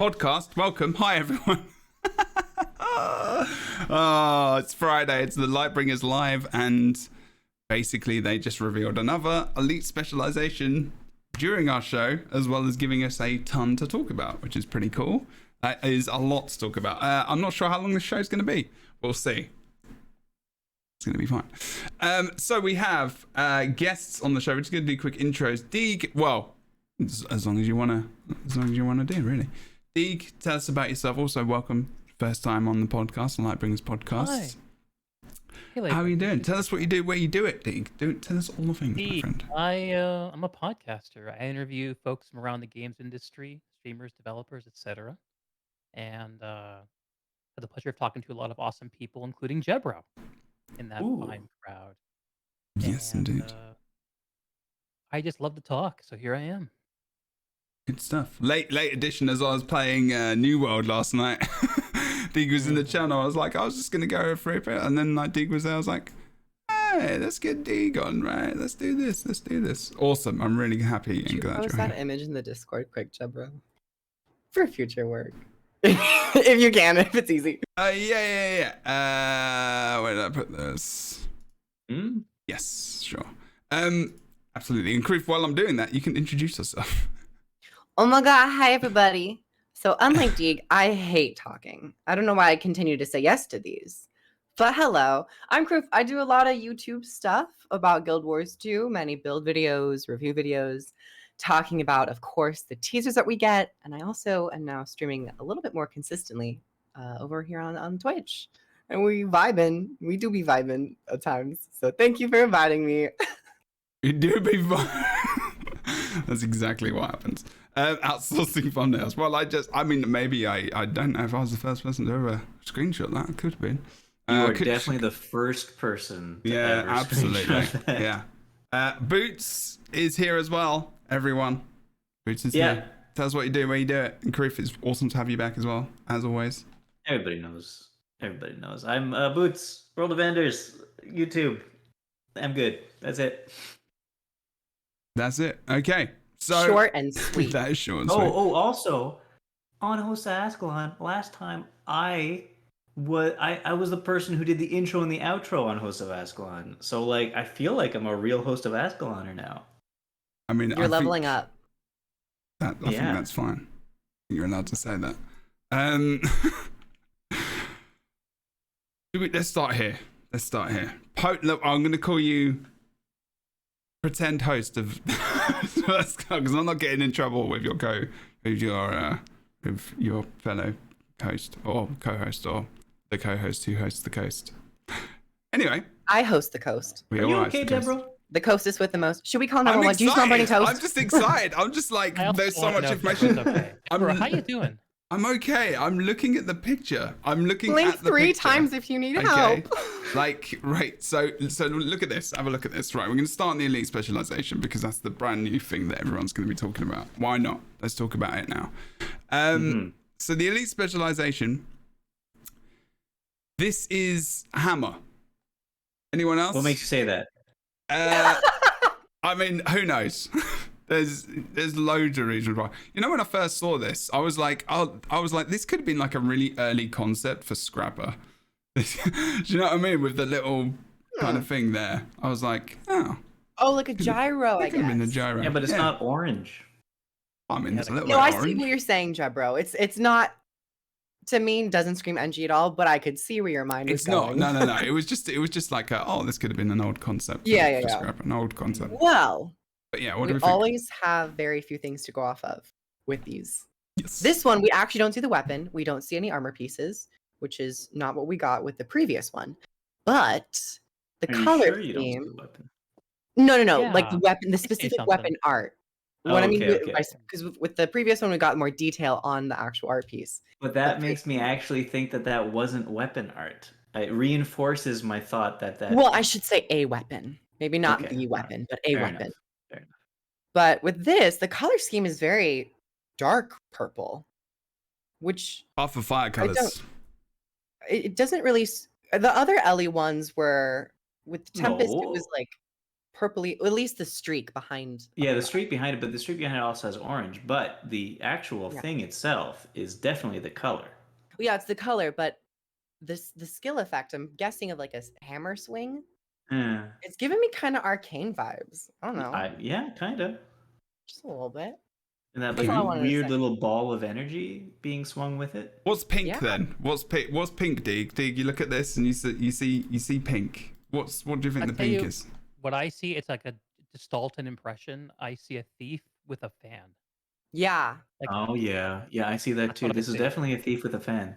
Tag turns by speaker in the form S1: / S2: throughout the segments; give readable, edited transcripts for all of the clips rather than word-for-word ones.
S1: podcast. Welcome. Hi, everyone. Oh, it's Friday. It's the Lightbringers Live, and basically they just revealed another elite specialization during our show, as well as giving us a ton to talk about, which is pretty cool. That is a lot to talk about. I'm not sure how long this show's going to be. We'll see. It's going to be fine. So we have guests on the show. We're just going to do quick intros. Deeg, well, as long as you want to do, really. Deeg, tell us about yourself. Also, welcome. First time on the podcast, on Lightbringers podcast.
S2: Hi. Hey,
S1: how are you doing? Tell us what you do, where you do it, Deeg. Tell us all the things, my
S2: Deeg,
S1: friend.
S2: I'm a podcaster. I interview folks from around the games industry, streamers, developers, etc. And had the pleasure of talking to a lot of awesome people, including Jebro, in that fine crowd.
S1: Yes, indeed.
S2: I just love to talk, so here I am.
S1: Good stuff. Late edition, as I was playing New World last night. Deeg was in the channel. I was like, I was just gonna go for it, and then like Deeg was there. I was like, hey, let's get Deeg on, right? Let's do this. Awesome. I'm really happy and glad you're here.
S3: Post that image in the Discord, quick, Jebro, for future work. If you can, if it's easy.
S1: Yeah. Where did I put this? Yes, sure. Absolutely. And Kroof, while I'm doing that, you can introduce yourself.
S3: Oh my god, hi everybody. So unlike Deeg, I hate talking. I don't know why I continue to say yes to these. But hello, I'm Kroof. I do a lot of YouTube stuff about Guild Wars 2, many build videos, review videos, talking about, of course, the teasers that we get. And I also am now streaming a little bit more consistently over here on Twitch. And we do be vibing at times. So thank you for inviting me.
S1: You do be fine. That's exactly what happens. Outsourcing thumbnails. Well, maybe I don't know if I was the first person to ever screenshot that. It could have been.
S4: You were definitely the first person to ever
S1: absolutely.
S4: screenshot that.
S1: Yeah. Boots is here as well, everyone. Boots is here. Tell us what you do, where you do it. And Kroof, it's awesome to have you back as well, as always.
S4: Everybody knows. I'm Boots, World of Enders, YouTube. I'm good. That's it.
S1: Okay. So
S3: short and sweet.
S1: That is short and sweet.
S4: Also, on Host of Ascalon, last time I was the person who did the intro and the outro on Host of Ascalon. So like I feel like I'm a real Host of Ascaloner now.
S1: I mean,
S3: you're leveling up.
S1: I think that's fine. You're allowed to say that. Let's start here. Look, I'm going to call you pretend host of because I'm not getting in trouble with your fellow host or co-host or the co-host who hosts the coast. Anyway,
S3: I host the coast.
S4: Are you okay, Jebro?
S3: The coast is with the most. Should we call 911? Do you smell burning toast?
S1: I'm just excited. I'm just like, there's so much information.
S2: Okay. Jebro, how you doing?
S1: I'm okay. I'm looking at the picture.
S3: Blink 3 times if you need help.
S1: Like, right. So look at this. Have a look at this. Right. We're going to start on the elite specialization because that's the brand new thing that everyone's going to be talking about. Why not? Let's talk about it now. So the elite specialization. This is Hammer. Anyone else?
S4: What makes you say that?
S1: I mean, who knows? There's loads of reasons why. You know, when I first saw this, I was like, this could have been like a really early concept for Scrapper. Do you know what I mean? With the little kind of thing there. I was like,
S3: like a gyro, I guess.
S1: Been a gyro.
S4: Yeah, but it's not orange.
S1: I mean, it's a little
S3: bit
S1: orange.
S3: I see what you're saying, Jebro. It's not, to me, doesn't scream NG at all, but I could see where your mind was going.
S1: It's not. No. It was just like, this could have been an old concept.
S3: Yeah.
S1: Scrapper, an old concept.
S3: Well.
S1: But yeah, what do we
S3: think? Always have very few things to go off of with these.
S1: Yes.
S3: This one, we actually don't see the weapon. We don't see any armor pieces, which is not what we got with the previous one. But the color scheme. No.
S2: Yeah,
S3: like the weapon, the specific weapon art. What I mean, because with the previous one, we got more detail on the actual art piece.
S4: But that makes me actually think that wasn't weapon art. It reinforces my thought that.
S3: Well, I should say a weapon. Maybe not the weapon, but a weapon.
S4: Fair enough.
S3: But with this, the color scheme is very dark purple, which
S1: half of fire colors.
S3: It doesn't really. The other Ellie ones were with Tempest. It was like purpley, at least the streak behind.
S4: Yeah, the streak behind it, but the streak behind it also has orange. But the actual
S3: Yeah.
S4: thing itself is definitely the color.
S3: Yeah, it's the color, but the skill effect, I'm guessing of like a hammer swing.
S4: Yeah,
S3: It's giving me kind of arcane vibes. I don't know,
S4: yeah, kind of.
S3: just a little bit.
S4: And that
S3: That's
S4: like
S3: all I wanted to
S4: weird
S3: say.
S4: little ball of energy being swung with it.
S1: What's pink
S3: Yeah.
S1: then? What's pink, Dig? Dig, you look at this and you see pink. What do you think
S2: I'll
S1: the
S2: tell
S1: pink
S2: you-
S1: is?
S2: What I see, it's like a Gestalten impression. I see a thief with a fan.
S3: Yeah,
S2: Like,
S4: Oh yeah, yeah, I see that
S2: That's
S4: too.
S2: what I
S4: This is
S2: see.
S4: definitely a thief with a fan.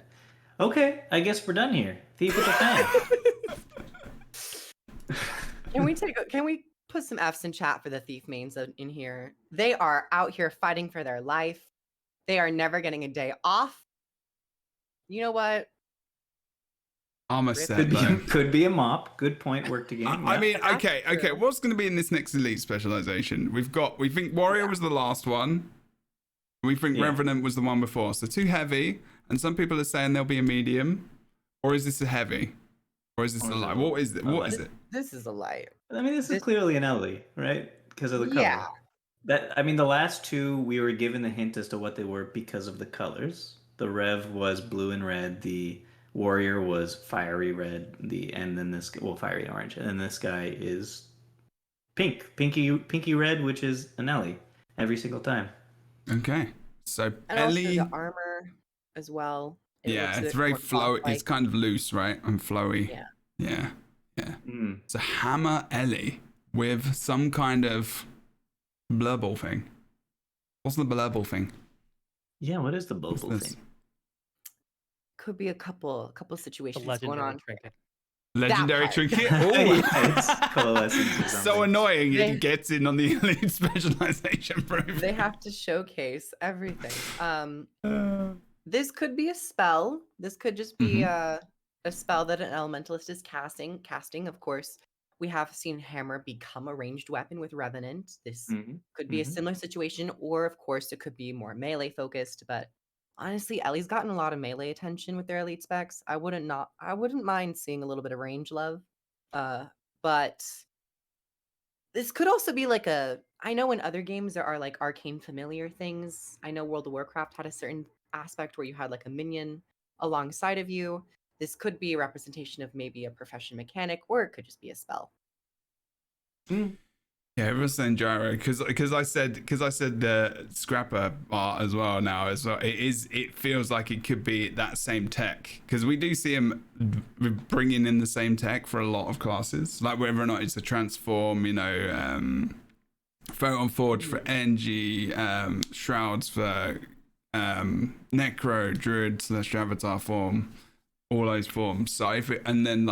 S4: Okay, I guess we're done here. Thief with a fan.
S3: Can we put some F's in chat for the thief mains in here? They are out here fighting for their life. They are never getting a day off. You know what?
S1: Armor
S3: Rip.
S1: set though.
S4: Could be a mop. Good point. Worked again.
S1: I
S4: yeah.
S1: mean,
S3: That's
S1: okay.
S3: true.
S1: What's going to be in this next elite specialization? We think Warrior was the last one. We think
S4: Yeah.
S1: Revenant was the one before. So 2 heavy, and some people are saying there'll be a medium, or is this a heavy, or is this
S4: Or
S1: a
S4: is it
S1: light?
S4: a-
S1: What is it?
S4: a
S1: What
S4: light?
S1: is it?
S3: This is a light.
S4: I mean, this is
S3: This-
S4: clearly an Ellie, right? Because of the color.
S3: Yeah.
S4: The last two we were given the hint as to what they were because of the colors. The Rev was blue and red. The Warrior was fiery red. And then fiery orange. And then this guy is pinky red, which is an Ellie every single time.
S1: Okay. So
S3: And
S1: Ellie.
S3: also the armor as well. It
S1: Yeah,
S3: looks a
S1: it's
S3: bit
S1: very
S3: more
S1: flowy.
S3: cloth-like.
S1: It's kind of loose, right? And flowy.
S3: Yeah.
S1: Yeah. Yeah.
S4: Mm.
S1: So hammer Ellie with some kind of blurball thing. What's the blurball thing?
S4: Yeah, what is the
S1: What's
S4: Bobble
S1: this?
S4: thing?
S3: Could be a couple
S2: the
S3: situations going
S2: legendary
S3: on.
S2: trinket.
S1: Legendary
S3: part.
S1: trinket.
S4: Yeah,
S1: Oh,
S4: it's coalescence or
S1: so
S4: something.
S1: annoying.
S3: They-
S1: It gets in on the elite specialization profile.
S3: They have to showcase everything. This could be a spell. This could just be a spell that an elementalist is casting. Of course, we have seen hammer become a ranged weapon with Revenant. This
S4: Mhm.
S3: could be a
S4: Mhm.
S3: similar situation, or of course, it could be more melee focused. But honestly, Ellie's gotten a lot of melee attention with their elite specs. I wouldn't mind seeing a little bit of range love. But this could also be like I know in other games there are like arcane familiar things. I know World of Warcraft had a certain aspect where you had like a minion alongside of you. This could be a representation of maybe a profession mechanic, or it could just be a spell.
S1: Yeah, everyone's saying gyro because I said the scrapper art as well now as well. It feels like it could be that same tech because we do see him bringing in the same tech for a lot of classes, like whether or not it's a transform, Photon Forge for energy, shrouds for necro, druid / avatar form. All those forms. So and then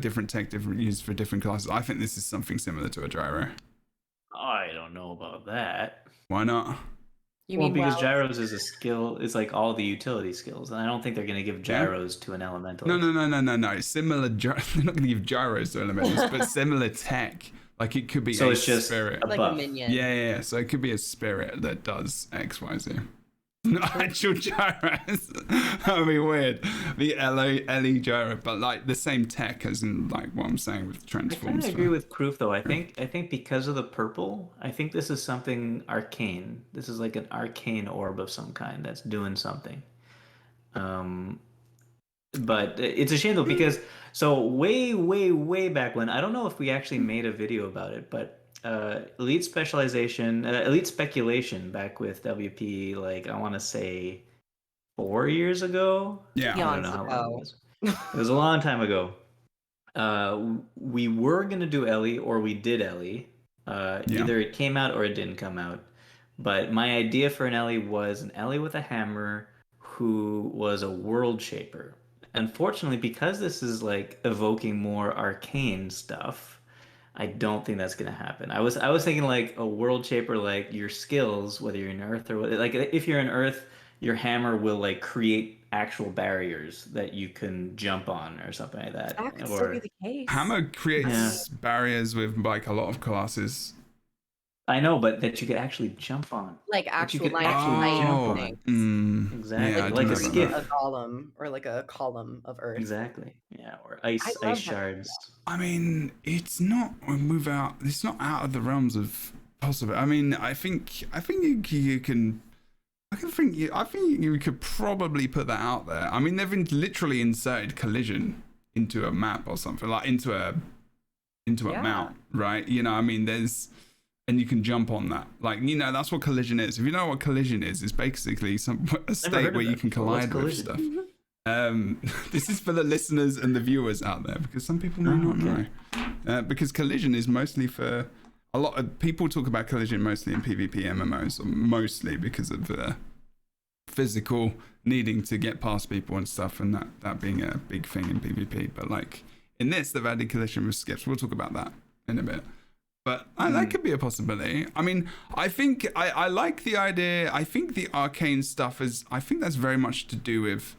S1: different tech, different use for different classes. I think this is something similar to a gyro.
S4: I don't know about that.
S1: Why not?
S4: Because gyros is a skill. It's like all the utility skills, and I don't think they're going to give gyros to an elemental.
S1: No. Similar. They're not going to give gyros to elementals, but similar tech. Like it could be
S4: So
S1: a
S4: it's just
S1: spirit.
S4: a
S3: like
S4: buff.
S3: a minion.
S1: Yeah. So it could be a spirit that does X, Y, Z. Not actual gyros. That would be weird. The LE gyro, but like the same tech as in like what I'm saying with
S4: I
S1: transforms.
S4: kind of agree with Proof though. I think because of the purple, I think this is something arcane. This is like an arcane orb of some kind that's doing something. But it's a shame though because way back when, I don't know if we actually made a video about it, but elite specialization, elite speculation back with WP, like I want to say 4 years ago.
S1: Yeah.
S4: I don't know how long it was. It was a long time ago. We were gonna do Ellie, or we did Ellie. Either it came out or it didn't come out. But my idea for an Ellie was an Ellie with a hammer who was a world shaper. Unfortunately, because this is like evoking more arcane stuff, I don't think that's gonna happen. I was thinking like a world shaper, like your skills, whether you're in Earth or like if you're in Earth, your hammer will like create actual barriers that you can jump on or something like that.
S3: That could still be the case.
S1: Hammer creates barriers with like a lot of classes.
S4: I know, but that you could actually jump on.
S3: Like
S4: That you
S3: actual
S4: could
S3: line of
S4: actually
S3: sight
S4: jump
S1: Oh,
S3: things.
S4: on. Exactly.
S1: yeah, I
S3: Like
S1: don't
S4: Like
S1: know
S4: a
S1: about
S3: basically
S1: that.
S3: a
S4: skiff.
S3: golem or like a column of earth.
S4: Exactly. Yeah, or
S3: I
S4: ice
S3: love having
S4: shards.
S1: I mean, it's not it's not out of the realms of possible. I mean, I think you can. I think you could probably put that out there. I mean, they've literally inserted collision into a map or something, like into a
S3: Yeah.
S1: mount, right? You know, I mean, and you can jump on that. Like, you know, that's what collision is. If you know what collision is, it's basically a state
S4: heard of
S1: where you
S4: that
S1: can
S4: before. What's
S1: collide with
S4: collision?
S1: stuff. This is for the listeners and the viewers out there because some people may not know. Because collision is mostly for a lot of people talk about collision mostly in PvP MMOs, mostly because of physical needing to get past people and stuff, and that being a big thing in PvP. But like in this, they've added collision with skips. We'll talk about that in a bit. But that could be a possibility. I mean, I think I like the idea. I think the arcane stuff I think that's very much to do with.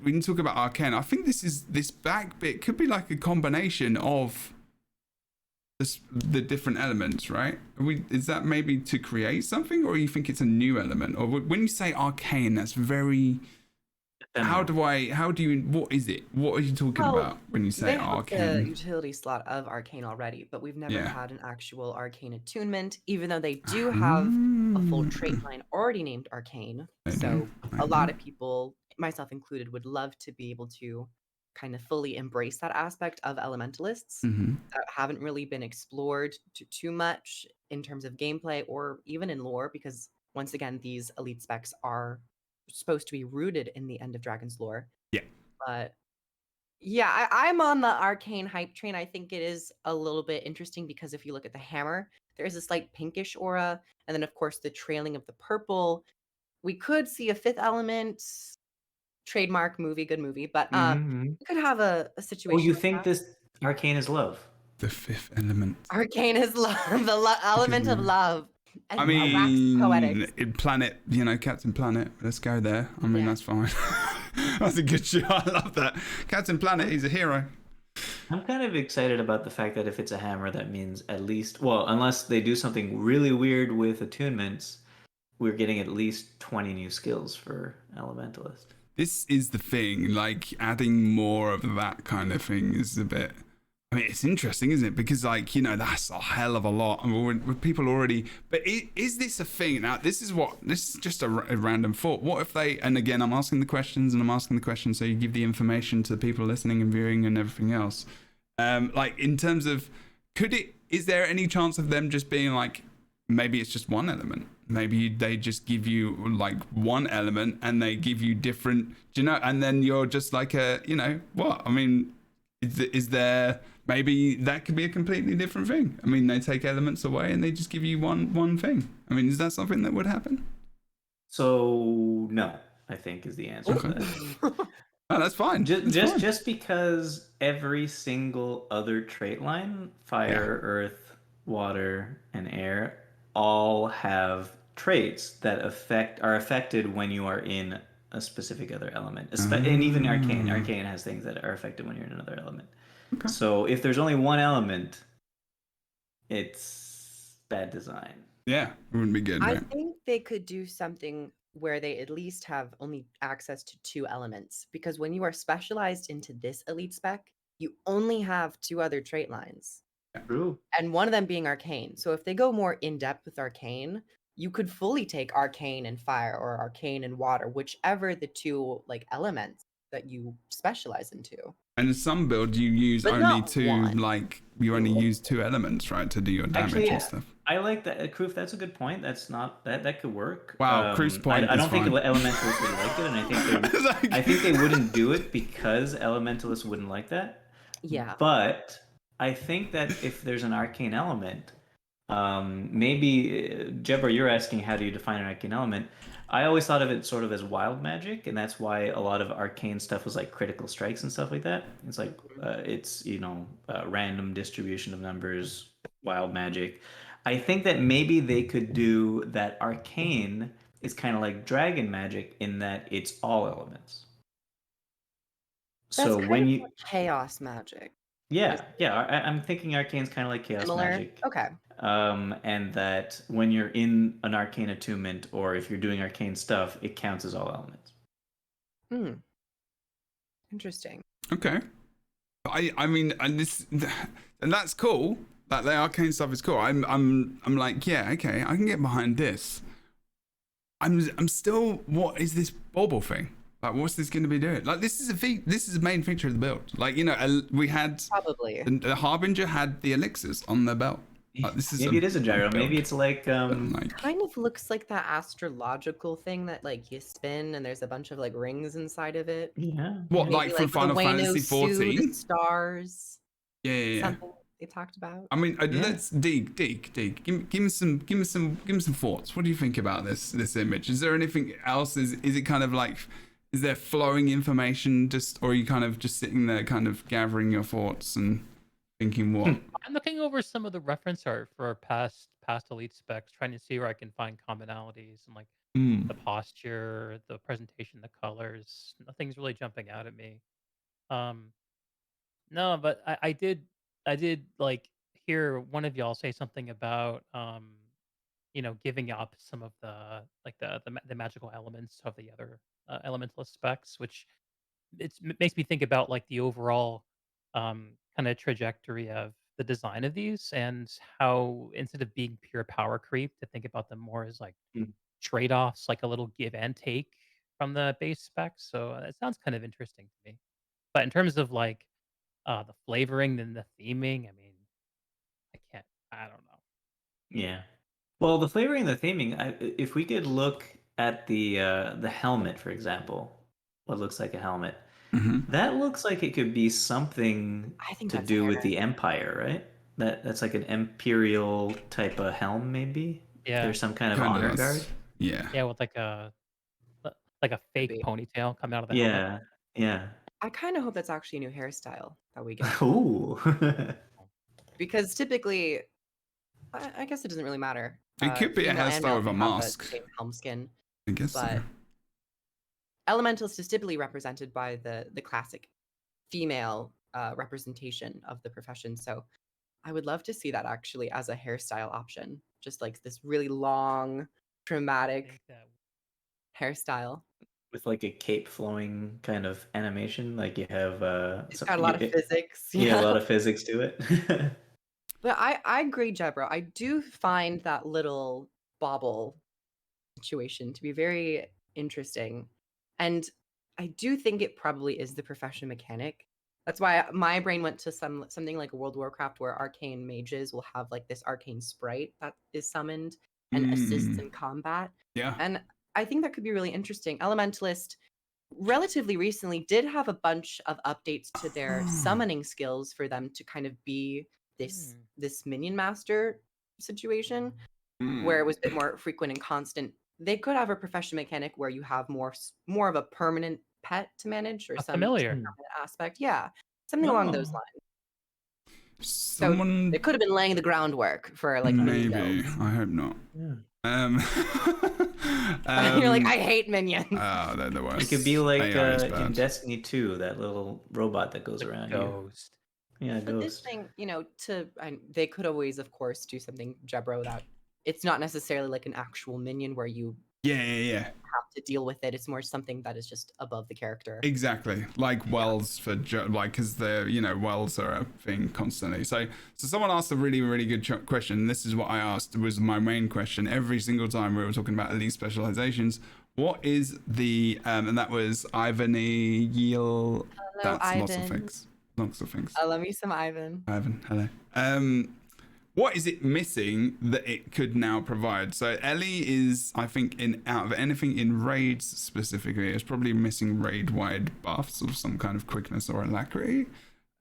S1: We can talk about arcane. I think this back bit could be like a combination of the different elements, right? Is that maybe to create something, or you think it's a new element? Or when you say arcane, that's very. What is it? What are you talking about when you say
S3: They have
S1: arcane?
S3: the utility slot of arcane already, but we've never had an actual arcane attunement, even though they do have a full trait line already named arcane. So a lot of people, myself included, would love to be able to kind of fully embrace that aspect of elementalists that haven't really been explored too much in terms of gameplay or even in lore, because once again, these elite specs are supposed to be rooted in the End of Dragons lore.
S1: Yeah.
S3: But yeah, I'm on the arcane hype train. I think it is a little bit interesting because if you look at the hammer, there is a slight pinkish aura, and then of course the trailing of the purple. We could see a fifth element, trademark movie, good movie, but we could have a situation.
S4: Oh, you
S3: like
S4: think
S3: that.
S4: this arcane is love?
S1: The fifth element.
S3: Arcane is love, the element of love. And
S1: I mean, Planet, Captain Planet. Let's go there. I mean, that's fine. That's a good show. I love that. Captain Planet, he's a hero.
S4: I'm kind of excited about the fact that if it's a hammer, that means at least, well, unless they do something really weird with attunements, we're getting at least 20 new skills for Elementalist.
S1: This is the thing, like adding more of that kind of thing is a bit. I mean, it's interesting, isn't it? Because, that's a hell of a lot. I mean, with people already. But is this a thing? Now, this is just a random thought. What if they, and again, I'm asking the questions so you give the information to the people listening and viewing and everything else. In terms of, is there any chance of them just being like, maybe it's just one element? Maybe they just give you like one element and they give you different, and then you're just like what? I mean, is there, maybe that could be a completely different thing. I mean, they take elements away and they just give you one thing. I mean, is that something that would happen?
S4: So no, I think is the answer to that.
S1: Oh, that's fine.
S4: Just because every single other trait line, fire, earth, water, and air, all have traits that are affected when you are in a specific other element. And even arcane has things that are affected when you're in another element. Okay. So if there's only one element, it's bad design.
S1: Yeah, it wouldn't be good.
S3: I
S1: right?
S3: think they could do something where they at least have only access to 2 elements, because when you are specialized into this elite spec, you only have 2 other trait lines.
S4: True.
S3: And one of them being arcane. So if they go more in depth with arcane, you could fully take arcane and fire or arcane and water, whichever the 2 elements that you specialize into.
S1: And in some builds you use only 2, you only use 2 elements, right, to do your damage and stuff.
S4: I like that, Kroof. That's a good point. That's not that could work.
S1: Wow, Kroof's point.
S4: I don't think Elementalists would like it, and I think they wouldn't do it because Elementalists wouldn't like that.
S3: Yeah.
S4: But I think that if there's an arcane element, maybe Jebro, you're asking how do you define an arcane element? I always thought of it sort of as wild magic, and that's why a lot of arcane stuff was like critical strikes and stuff like that. It's like it's random distribution of numbers, wild magic. I think that maybe they could do that. Arcane is kind of like dragon magic in that it's all elements.
S3: That's
S4: So when you
S3: chaos magic.
S4: Yeah, yeah. I'm thinking Arcane's kind of like Chaos
S3: Similar?
S4: Magic.
S3: Okay.
S4: And that when you're in an Arcane attunement, or if you're doing Arcane stuff, it counts as all elements.
S3: Hmm. Interesting.
S1: Okay. I mean, and that's cool. That the arcane stuff is cool. I'm like, yeah, okay, I can get behind this. I'm still, what is this bauble thing? Like, what's this going to be doing? Like, this is a main feature of the build. Like, you know, we had
S3: Probably.
S1: the Harbinger had the elixirs on their belt. Like, this is
S4: Maybe it is a gyro.
S1: build.
S4: Maybe it's like
S3: Kind of looks like that astrological thing that like you spin and there's a bunch of like rings inside of it.
S4: yeah.
S1: What,
S3: Maybe
S1: like from
S3: the
S1: Final
S3: Wayno
S1: Fantasy
S3: Sue, the
S1: 14?
S3: stars.
S1: Yeah.
S3: Something they talked about.
S1: I mean,
S4: Yeah.
S1: let's dig. Give me some thoughts. What do you think about this image? Is there anything else? Is it kind of like, is there flowing information just, or are you kind of just sitting there kind of gathering your thoughts and thinking what?
S2: I'm looking over some of the reference art for past elite specs, trying to see where I can find commonalities and like the posture, the presentation, the colors. Nothing's really jumping out at me. No, but I did like hear one of y'all say something about giving up some of the like the magical elements of the other elementalist specs, which makes me think about like the overall kind of trajectory of the design of these and how instead of being pure power creep to think about them more as like
S4: Mm.
S2: trade-offs, like a little give and take from the base specs. So it sounds kind of interesting to me. But in terms of like the flavoring and the theming, I mean, I don't know.
S4: Yeah. Well, the flavoring and the theming, if we could look at the helmet, for example, what looks like a helmet, that looks like it could be something
S3: I think
S4: to
S3: that's
S4: do with
S3: hair.
S4: the Empire, right? That's like an imperial type of helm, maybe.
S2: Yeah.
S4: There's some kind of
S1: Kinda
S4: honor
S1: does.
S4: guard.
S1: Yeah.
S2: Yeah, with like a fake
S3: be.
S2: ponytail coming out of the helmet.
S4: Yeah.
S3: I kind of hope that's actually a new hairstyle that we get.
S4: Ooh.
S3: Because typically, I guess it doesn't really matter.
S1: It could be a
S3: Female and
S1: hairstyle
S3: male
S1: with a
S3: can have
S1: mask.
S3: same helm skin,
S1: I guess
S3: but
S1: so.
S3: Elementalist is typically represented by the classic female representation of the profession. So I would love to see that actually as a hairstyle option, just like this really long,
S2: I
S3: dramatic
S2: think that
S3: hairstyle.
S4: With like a cape flowing kind of animation, like you have
S3: It's got a lot of physics.
S4: Yeah, a lot of physics to it.
S3: But I agree, Jebro. I do find that little bauble situation to be very interesting. And I do think it probably is the profession mechanic. That's why my brain went to something like World of Warcraft where arcane mages will have like this arcane sprite that is summoned and assists in combat.
S1: Yeah.
S3: And I think that could be really interesting. Elementalist relatively recently did have a bunch of updates to their summoning skills for them to kind of be this minion master situation where it was a bit more frequent and constant. They could have a profession mechanic where you have more of a permanent pet to manage or some
S2: familiar
S3: permanent aspect. Yeah, something along those lines.
S1: Someone
S3: So it could have been laying the groundwork for like mini
S1: maybe.
S3: builds.
S1: I hope not.
S3: You're like, I hate minions.
S1: Oh, they're the worst.
S4: It could be like
S1: AI is
S4: in
S1: bad.
S4: Destiny 2, that little robot that goes around you.
S2: ghost.
S4: Yeah,
S3: But this
S4: ghost.
S3: thing, they could always, of course, do something, Jebro, that it's not necessarily like an actual minion where you
S1: Yeah.
S3: have to deal with it. It's more something that is just above the character.
S1: Exactly. Like wells for because they're wells are a thing constantly. So someone asked a really, really good question. This is what I asked, was my main question every single time we were talking about elite specializations. What is the and that was Ivany Yeel.
S3: Hello,
S1: That's lots of
S3: Ivan.
S1: things. Lots of things.
S3: I love me some Ivan.
S1: Ivan, hello. What is it missing that it could now provide? So Ellie is, I think, out of anything in raids specifically, is probably missing raid-wide buffs of some kind of quickness or alacrity.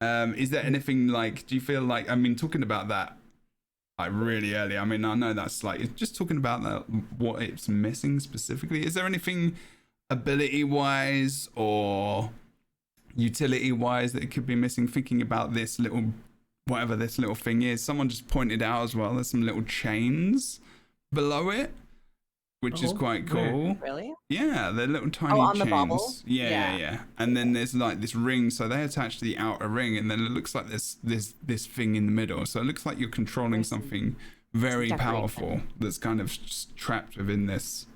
S1: Is there anything like? Do you feel like? I mean, talking about that like really early. I mean, I know that's like just talking about that. What it's missing specifically. Is there anything ability-wise or utility-wise that it could be missing? Thinking about this little. Whatever this little thing is, someone just pointed out as well, there's some little chains below it. which is
S4: Oh,
S1: quite
S4: where?
S1: cool.
S3: Really?
S1: Yeah, they're little tiny
S3: on the
S1: chains.
S3: bobble?
S1: Yeah,
S3: Yeah.
S1: yeah. And then there's like this ring, so they attach to the outer ring, and then it looks like this thing in the middle. So it looks like you're controlling
S3: There's some-
S1: something very
S3: decoration.
S1: powerful that's kind of trapped within this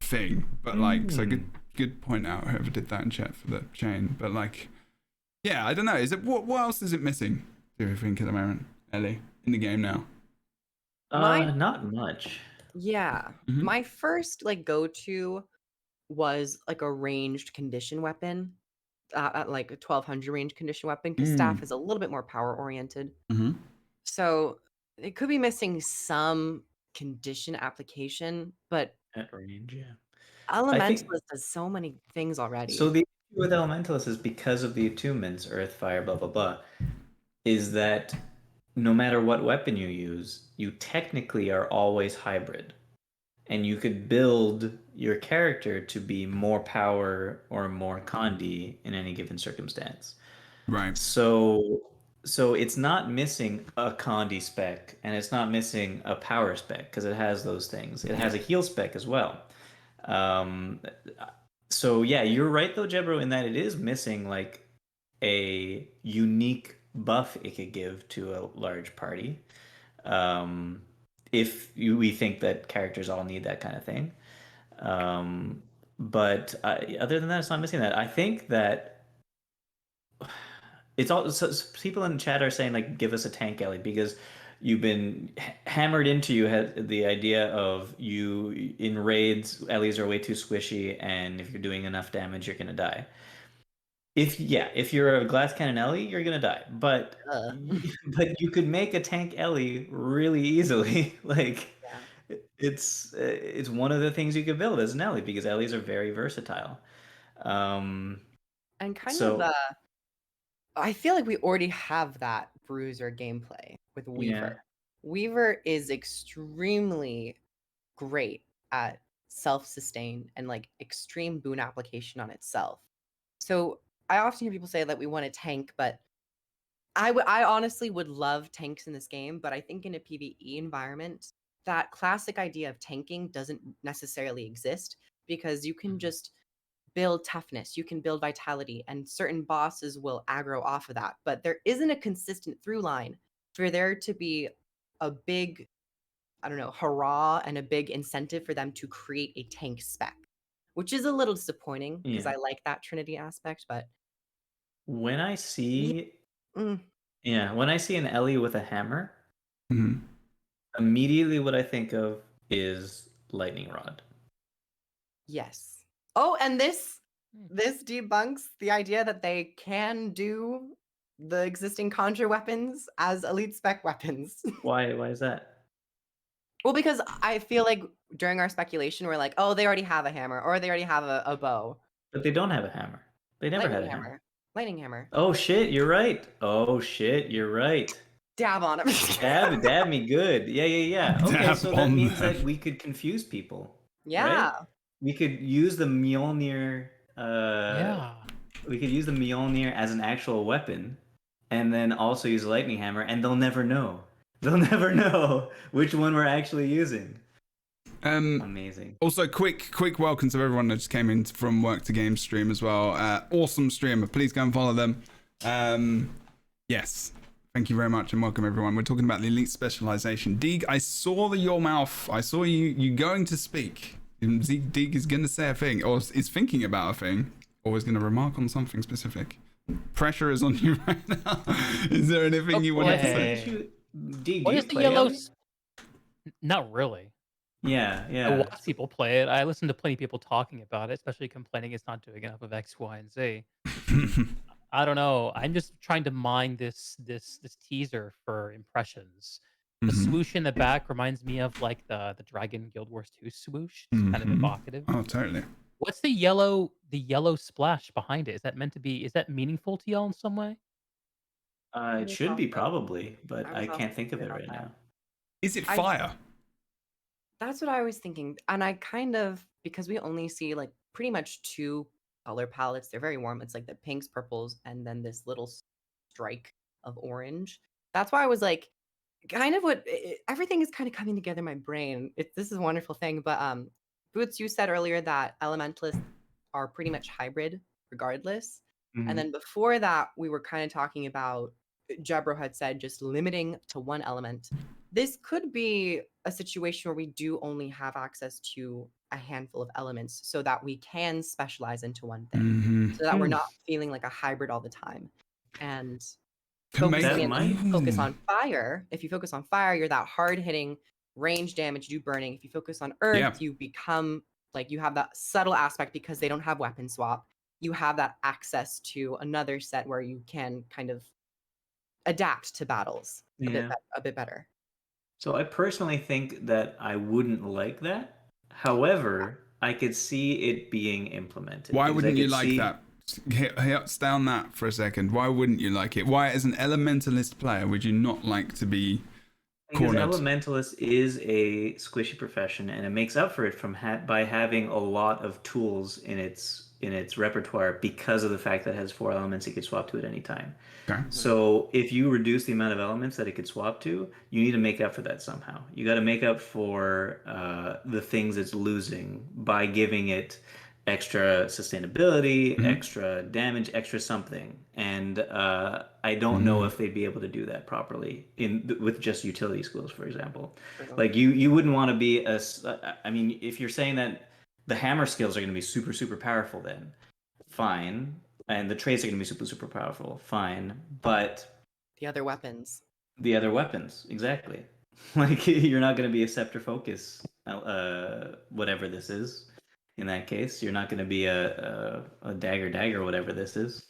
S1: thing. But like, so good point out whoever did that in chat for the chain. But like, yeah, I don't know. Is it what else is it missing? Do you think at the moment, Ellie, in the game now?
S4: Not much.
S3: Yeah.
S1: Mhm.
S3: My first like go-to was like a ranged condition weapon. At like a 1200 range condition weapon, because staff is a little bit more power oriented.
S1: Mm-hmm.
S3: So it could be missing some condition application, but
S4: At range, yeah.
S3: Elementalist does so many things already.
S4: So the issue with Elementalist is because of the attunements, Earth, Fire, blah, blah, blah, is that no matter what weapon you use, you technically are always hybrid. And you could build your character to be more power or more condi in any given circumstance.
S1: Right.
S4: So it's not missing a condi spec, and it's not missing a power spec, because it has those things. It has a heal spec as well. So yeah, you're right though, Jebro, in that it is missing like a unique buff it could give to a large party. If we think that characters all need that kind of thing. But other than that, it's not missing that. I think that it's all so people in chat are saying like, give us a tank, Ellie, because you've been hammered into the idea of you in raids, Ellies are way too squishy, and if you're doing enough damage, you're gonna die. If you're a glass cannon Ellie, you're gonna die. But but you could make a tank Ellie really easily. Like it's one of the things you could build as an Ellie, because Ellies are very versatile.
S3: And kind
S4: so-
S3: of I feel like we already have that bruiser gameplay with Weaver. Weaver is extremely great at self-sustain and like extreme boon application on itself. So I often hear people say that we want a tank, but I honestly would love tanks in this game, but I think in a PvE environment, that classic idea of tanking doesn't necessarily exist, because you can just build toughness, you can build vitality, and certain bosses will aggro off of that. But there isn't a consistent through line for there to be a big, I don't know, hurrah and a big incentive for them to create a tank spec, which is a little disappointing because I like that Trinity aspect. But
S4: when I see
S3: mm,
S4: when I see an Ellie with a hammer,
S1: Mhm.
S4: immediately what I think of is lightning rod.
S3: yes. Oh, and this debunks the idea that they can do the existing conjure weapons as elite spec weapons.
S4: Why is that?
S3: Well, because I feel like during our speculation, we're like, oh, they already have a hammer, or they already have a bow.
S4: But they don't have a hammer. They never
S3: Lightning
S4: had a hammer.
S3: Lightning hammer.
S4: Oh shit, you're right. Oh shit, you're right.
S3: Dab on him.
S4: Dab me good. Yeah. Okay,
S1: Dab
S4: so that
S1: on
S4: means
S1: them.
S4: that we could confuse people.
S3: Yeah.
S4: Right? We could use the Mjolnir. We could use the Mjolnir as an actual weapon, and then also use a lightning hammer, and they'll never know. They'll never know which one we're actually using. Amazing.
S1: Also, quick welcome to everyone that just came in from Work to Game stream as well. Awesome streamer. Please go and follow them. Yes. Thank you very much and welcome everyone. We're talking about the elite specialization. Deeg, I saw your mouth. I saw you going to speak. Deeg is going to say a thing, or is thinking about a thing, or is going to remark on something specific. Pressure is on you right now. Is there anything you want to say?
S2: What is the yellow? Not really.
S4: Yeah.
S2: I watch people play it. I listen to plenty of people talking about it, especially complaining it's not doing enough of X, Y, and Z. I don't know. I'm just trying to mine this teaser for impressions. The swoosh in the back reminds me of like the Dragon Guild Wars 2 swoosh. It's kind of evocative.
S1: Oh, totally.
S2: What's the yellow splash behind it? Is that meant to be? Is that meaningful to y'all in some way?
S4: It should be probably, but I can't think of it right now.
S1: Is it fire?
S3: That's what I was thinking. And I kind of, because we only see like pretty much two color palettes, they're very warm. It's like the pinks, purples, and then this little strike of orange. That's why I was like, kind of everything is kind of coming together in my brain. This is a wonderful thing. But Boots, you said earlier that elementalists are pretty much hybrid regardless.
S4: Mhm.
S3: And then before that, we were kind of talking about, Jebro had said, just limiting to one element. This could be a situation where we do only have access to a handful of elements so that we can specialize into one thing,
S1: Mhm.
S3: so that we're not feeling like a hybrid all the time. And
S1: Can make-
S3: focusing
S4: That
S3: in,
S4: might-
S3: focus on fire. If you focus on fire, you're that hard hitting range damage, you do burning. If you focus on earth,
S1: Yeah.
S3: you become like, you have that subtle aspect because they don't have weapon swap. You have that access to another set where you can kind of adapt to battles
S4: Yeah.
S3: a bit better.
S4: So I personally think that I wouldn't like that. However, I could see it being implemented.
S1: Why
S4: because I
S1: wouldn't you
S4: could
S1: like
S4: see-
S1: that? Stay on that for a second. Why wouldn't you like it? Why, as an elementalist player, would you not like to be
S4: Because
S1: cornered?
S4: Elementalist is a squishy profession, and it makes up for it from by having a lot of tools in its repertoire because of the fact that it has 4 elements it could swap to at any time.
S1: Okay.
S4: So if you reduce the amount of elements that it could swap to, you need to make up for that somehow. You got to make up for the things it's losing by giving it extra sustainability, extra damage, extra something. And I don't know if they'd be able to do that properly with just utility skills, for example. Like you wouldn't want to be I mean, if you're saying that the hammer skills are going to be super, super powerful, then fine. And the traits are going to be super, super powerful, fine. But
S3: The other weapons.
S4: the other weapons, exactly. Like, you're not going to be a scepter focus, whatever this is. In that case, you're not going to be a dagger, whatever this is.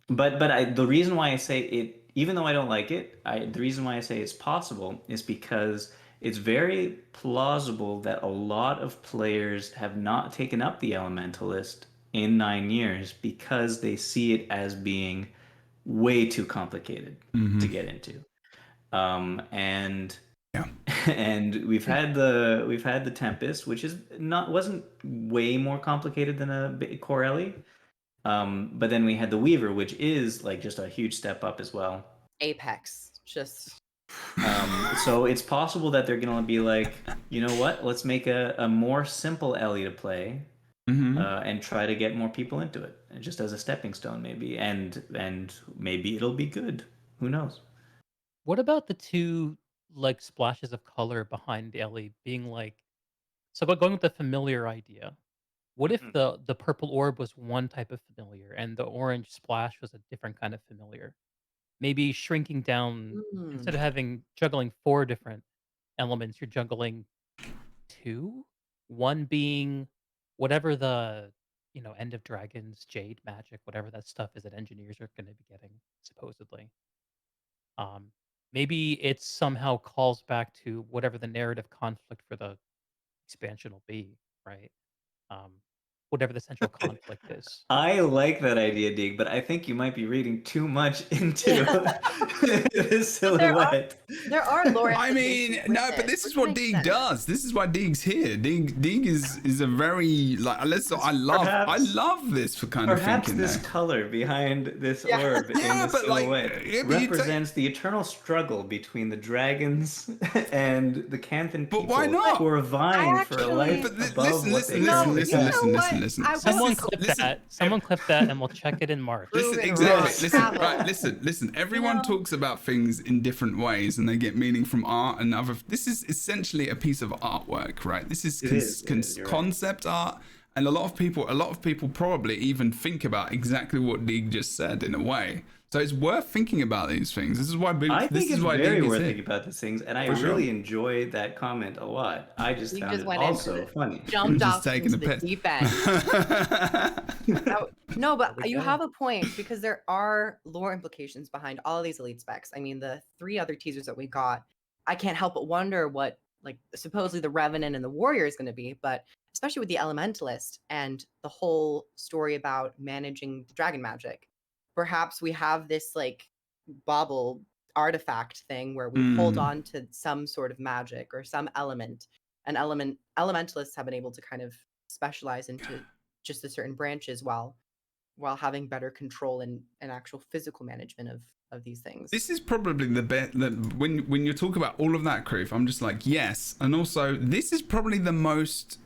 S4: But the reason why I say it, even though I don't like it, the reason why I say it's possible is because it's very plausible that a lot of players have not taken up the Elementalist in 9 years because they see it as being way too complicated to get into. And
S1: Yeah.
S4: and we've had the Tempest, which wasn't way more complicated than a Corelli. But then we had the Weaver, which is like just a huge step up as well.
S3: Apex. Just
S4: So it's possible that they're gonna be like, you know what? Let's make a more simple Ellie to play, and try to get more people into it, just as a stepping stone, maybe. And maybe it'll be good. Who knows?
S2: What about the 2 like splashes of color behind Ellie being like, so going with the familiar idea? What if the purple orb was one type of familiar and the orange splash was a different kind of familiar? Maybe shrinking down, instead of juggling 4 different elements, you're juggling 2. One being whatever the End of Dragons, Jade magic, whatever that stuff is that engineers are going to be getting supposedly. Um, Maybe it somehow calls back to whatever the narrative conflict for the expansion will be, right? Um, Whatever the central conflict is.
S4: I like that idea, Dig, but I think you might be reading too much into this silhouette.
S3: there are lore.
S1: I mean,
S3: implications
S1: no,
S3: with
S1: but
S3: it,
S1: this
S3: which
S1: is what
S3: makes
S1: Deeg
S3: sense.
S1: does. This is why Deeg's here. Deeg is a very like. I love this for kind of
S4: Perhaps
S1: thinking
S4: this
S1: there.
S4: color behind this
S3: Yeah.
S4: orb in
S1: Yeah,
S4: the
S1: but, like,
S4: silhouette
S1: yeah, but you
S4: represents the eternal struggle between the dragons and the Canthan people
S1: But why not?
S4: who are vying for a life
S3: But
S4: above what they
S3: No,
S4: currently
S3: you know
S4: have.
S1: listen.
S3: what? I
S2: Someone
S3: will-
S2: clip
S1: listen.
S2: that. Someone clip that, and we'll check it in March.
S1: Listen,
S3: Proven
S1: exactly.
S3: wrong.
S1: Listen,
S3: Travel.
S1: right. Listen. Everyone talks about things in different ways, and they get meaning from art and other. This is essentially a piece of artwork, right? This is,
S4: It is, you're right.
S1: concept art, and a lot of people probably even think about exactly what Deeg just said in a way. So it's worth thinking about these things. This is why.
S4: I think it's very
S1: Deeg is
S4: worth
S1: here.
S4: thinking about these things, and I
S1: For sure.
S4: really enjoyed that comment a lot. I just
S3: You
S4: found
S3: just
S4: it
S3: went
S4: also
S3: into
S4: funny.
S3: Jumped
S1: Just
S3: off
S1: taking
S3: into
S1: a
S3: the
S1: piss.
S3: deep end. No, but
S2: There we
S3: you
S2: go.
S3: have a point because there are lore implications behind all of these elite specs. I mean, the 3 other teasers that we got, I can't help but wonder what, like, supposedly the Revenant and the Warrior is going to be, but especially with the Elementalist and the whole story about managing the dragon magic. Perhaps we have this, like, bauble artifact thing where we hold on to some sort of magic or some element. And elementalists have been able to kind of specialize into just the certain branches, while while having better control and actual physical management of these things.
S1: This is probably the best. When you talk about all of that, Kroof, I'm just like, yes. And also, this is probably the most,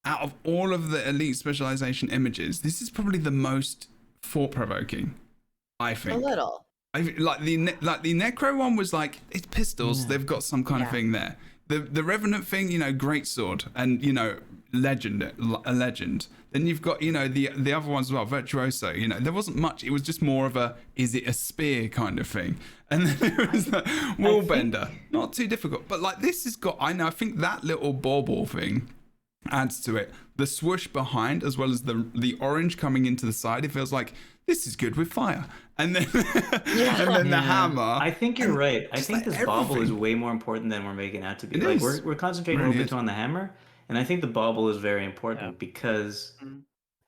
S1: out of all of the Elite Specialization images, this is probably the most thought-provoking, I think.
S3: A little.
S1: Like the Necro one was like, it's pistols.
S4: Yeah.
S1: They've got some kind of thing there. The Revenant thing, you know, great sword, and you know, a legend. Then you've got, you know, the other ones as well, Virtuoso. You know, there wasn't much. It was just more of a, is it a spear kind of thing. And then there was the Willbender. Not too difficult, but like this has got. I think that little bauble thing adds to it. The swoosh behind, as well as the orange coming into the side, it feels like this is good with fire. And then and then the hammer.
S4: I think you're right. I think
S1: like
S4: this bauble is
S1: everything.
S4: way more important than we're making out to be.
S1: It
S4: Like
S1: is.
S4: we're concentrating a
S1: Really
S4: little bit
S1: is.
S4: on the hammer, and I think the bauble is very important because,
S3: Mhm.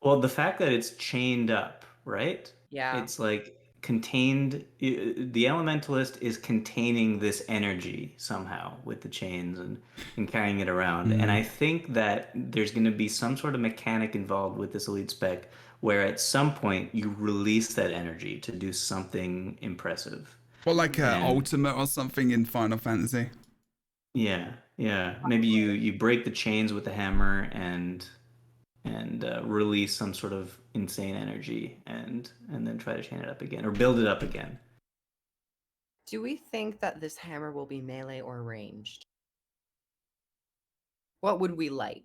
S4: well, the fact that it's chained up, right?
S3: Yeah.
S4: It's like contained. The Elementalist is containing this energy somehow with the chains and carrying it around. And I think that there's going to be some sort of mechanic involved with this elite spec where at some point you release that energy to do something impressive.
S1: Or like a
S4: And-
S1: ultimate or something in Final Fantasy.
S4: Yeah. Maybe you break the chains with the hammer and release some sort of insane energy and then try to chain it up again or build it up again.
S3: Do we think that this hammer will be melee or ranged? What would we like?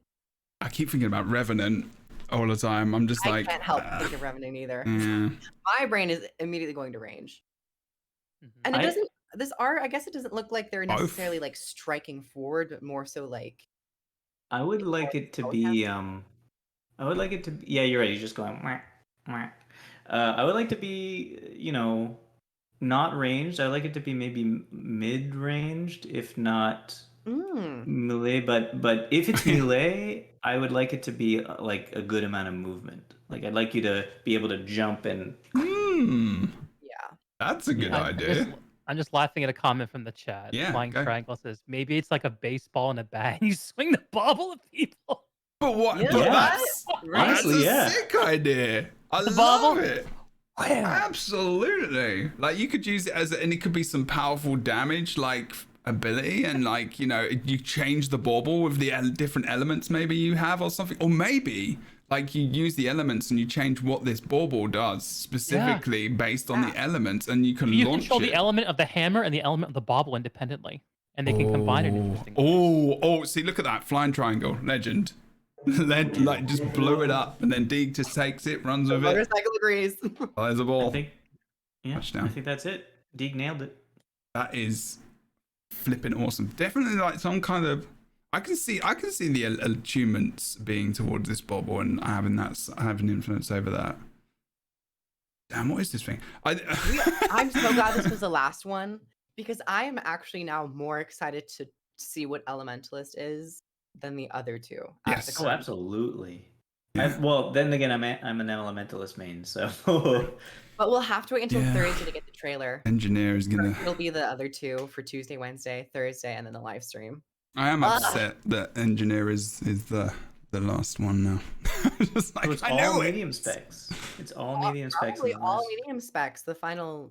S1: I keep thinking about Revenant all the time. I'm just
S3: I
S1: like,
S3: can't help think of Revenant either.
S1: yeah.
S3: My brain is immediately going to range.
S2: Mhm.
S3: And it
S4: I-
S3: doesn't this art, I guess it doesn't look like they're
S1: Both.
S3: necessarily like striking forward, but more so like
S4: I would like it to be I would like it to be, yeah, you're right, you're just going wah, wah. I would like to be, you know, not ranged. I would like it to be maybe mid-ranged, if not melee, but if it's melee, I would like it to be like a good amount of movement. Like I'd like you to be able to jump and
S3: yeah.
S1: That's a good
S2: I'm
S1: idea.
S2: I'm just laughing at a comment from the chat.
S1: Yeah,
S2: Flying
S1: go.
S2: Triangle says maybe it's like a baseball in a bat and you swing the bobble at people.
S1: But what?
S3: You
S1: But
S3: know
S1: that's,
S3: what?
S1: that's
S4: Honestly,
S1: a
S4: yeah.
S1: sick idea. I
S2: The
S1: love
S2: bobble?
S1: it.
S2: Wham!
S1: Absolutely. Like you could use it as, and it could be some powerful damage, like ability, and like, you know, you change the bauble with the different elements maybe you have or something, or maybe like you use the elements and you change what this bauble does specifically based on the elements, and you can
S2: You
S1: launch
S2: control
S1: it.
S2: the element of the hammer and the element of the bobble independently, and they can combine it interestingly.
S1: Oh, see, look at that flying triangle, legend. Like just blew it up, and then Deeg just takes it, runs with it,
S3: Motorcycle agrees.
S1: fires a ball.
S4: I think
S1: Touchdown.
S4: I think that's it. Deeg nailed it.
S1: That is flipping awesome. Definitely like some kind of. I can see the attunements being towards this bobble and having influence over that. Damn, what is this thing?
S3: I'm so glad this was the last one because I am actually now more excited to see what Elementalist is than the other two. at
S1: Yes.
S3: the
S4: Oh,
S3: current-
S4: absolutely.
S1: Yeah.
S4: Well, then again, I'm an Elementalist main, so
S3: But we'll have to wait until
S1: Yeah.
S3: Thursday to get the trailer.
S1: Engineer is gonna.
S3: It'll be the other two for Tuesday, Wednesday, Thursday, and then the live stream.
S1: I am upset that engineer is the last one now. Just like,
S4: So it's
S1: I
S4: all
S1: know it.
S4: medium specs. It's all medium specs.
S3: Probably
S4: in
S3: all
S4: this.
S3: medium specs. The final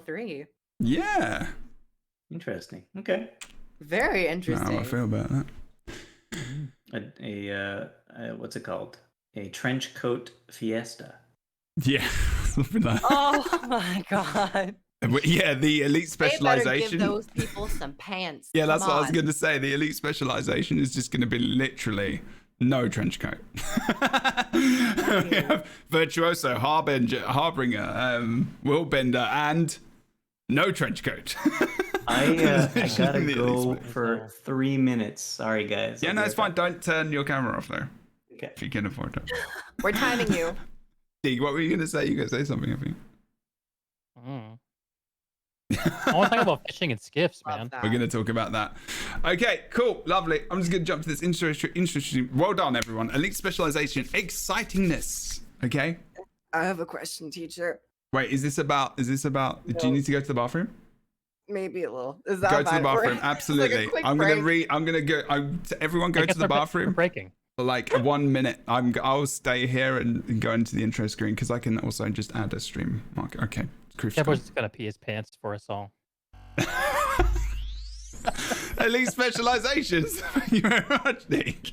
S3: three.
S1: Yeah.
S4: Interesting. Okay.
S3: Very
S1: That's
S3: interesting.
S1: how I feel about that.
S4: A what's it called? A trench coat fiesta.
S1: Yeah. Something like that.
S3: Oh my god!
S1: But yeah, the elite
S3: They better
S1: specialization.
S3: give those people some pants.
S1: Yeah, that's
S3: Come
S1: what I was
S3: on.
S1: going to say. The elite specialization is just going to be literally no trench coat. We have Virtuoso, Harbinger, Willbender, and no trench coat.
S4: I gotta
S1: Literally the
S4: go
S1: elite
S4: for 3 minutes. Sorry, guys.
S1: Yeah,
S4: I'll
S1: no,
S4: be
S1: it's
S4: right
S1: fine. Don't turn your camera off though,
S4: back. Okay.
S1: if you can afford it.
S3: We're timing you.
S1: Deeg, what were you going to say? You going to say something, I think.
S2: Mm. I want to talk about fishing and skiffs,
S3: Love
S2: man.
S3: that.
S1: We're going to talk about that. Okay, cool, lovely. I'm just going to jump to this interesting. Well done, everyone. Elite specialization, excitingness. Okay.
S3: I have a question, teacher.
S1: Wait, is this about? Do you need to go to the bathroom?
S3: Maybe a little. Is that
S1: Go to the
S3: fine?
S1: bathroom.
S3: It's like a
S1: Absolutely.
S3: quick
S1: I'm
S3: break.
S1: gonna go. Everyone go
S2: I
S1: to
S2: guess
S1: the
S2: we're
S1: bathroom.
S2: breaking.
S1: for like 1 minute. I'll stay here and go into the intro screen because I can also just add a stream marker. Okay.
S2: Jebro's just gonna pee his pants for us all.
S1: Elite Specializations. Thank you very much, Nick.